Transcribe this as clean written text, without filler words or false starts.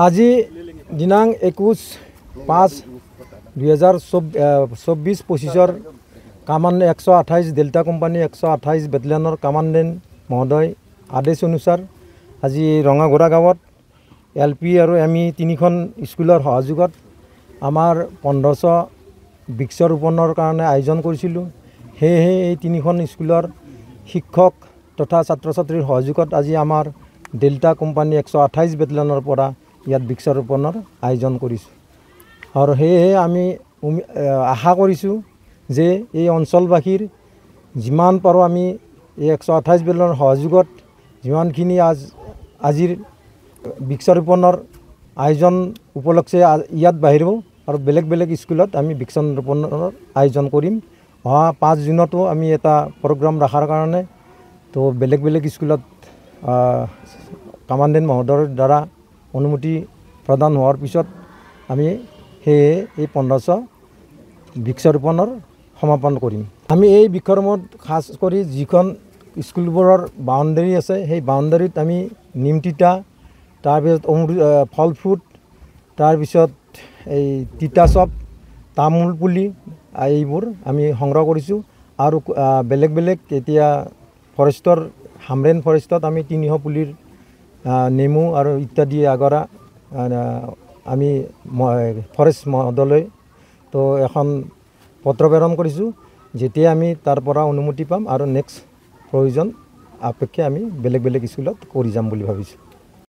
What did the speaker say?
আজি দিনাং 21/5/2024 command 128 delta company 128 বেটেলিয়নৰ commandant মহোদয় আদেশ অনুসাৰ আজি ৰঙাঘোৰা গাঁৱত LP আৰু ME তিনিখন স্কুলৰ সহযোগত আমাৰ 1500 বৃক্ষ ৰোপণৰ কাৰণে আয়োজন কৰিছিলোঁ। সেয়েহে এই তিনিখন স্কুলৰ শিক্ষক তথা ছাত্ৰ ছাত্ৰীৰ সহযোগত আজি আমাৰ ডেল্টা কোম্পানী 128 বেটেলিয়নৰ পৰা ইয়াত বৃক্ষ ৰোপণৰ আয়োজন কৰিছোঁ। আৰু সেয়েহে আমি আশা কৰিছোঁ যে এই অঞ্চলবাসীৰ যিমান পাৰোঁ আমি এই 128 বেটেলিয়নৰ সহযোগত যিমানখিনি আজিৰ বৃক্ষ ৰোপণৰ আয়োজন উপলক্ষে ইয়াত বাহিৰেও আৰু বেলেগ বেলেগ স্কুলত আমি বৃক্ষ ৰোপণৰ আয়োজন কৰিম। অহা 5 জুনতো আমি এটা প্ৰগ্ৰাম ৰখাৰ কাৰণে তো বেলেগ বেলেগ স্কুলত কামাণ্ডেণ্ট মহোদয়ৰ দ্বাৰা অনুমতি প্ৰদান হোৱাৰ পিছত আমি সেয়ে এই 1500 বৃক্ষ ৰোপণৰ সমাপন কৰিম। আমি এই বৃক্ষৰোপণত খাস কৰি যিখন স্কুলবোৰৰ বাউণ্ডাৰী আছে সেই বাউণ্ডাৰীত আমি নিম তিতা তাৰপিছত ফল ফ্ৰুট তাৰপিছত এই তিতাচপ তামোল পুলি এইবোৰ আমি সংগ্ৰহ কৰিছোঁ। আৰু বেলেগ বেলেগ এতিয়া ফৰেষ্টৰ হামৰেন ফৰেষ্টত আমি 300 পুলিৰ নেমু আৰু ইত্যাদি আগৰা আমি ফৰেষ্ট মহোদয়লৈ তো এখন পত্ৰ প্ৰেৰণ কৰিছোঁ। যেতিয়া আমি তাৰ পৰা অনুমতি পাম আৰু নেক্সট প্ৰয়োজন আপেক্ষে আমি বেলেগ বেলেগ স্কুলত কৰি যাম বুলি ভাবিছোঁ।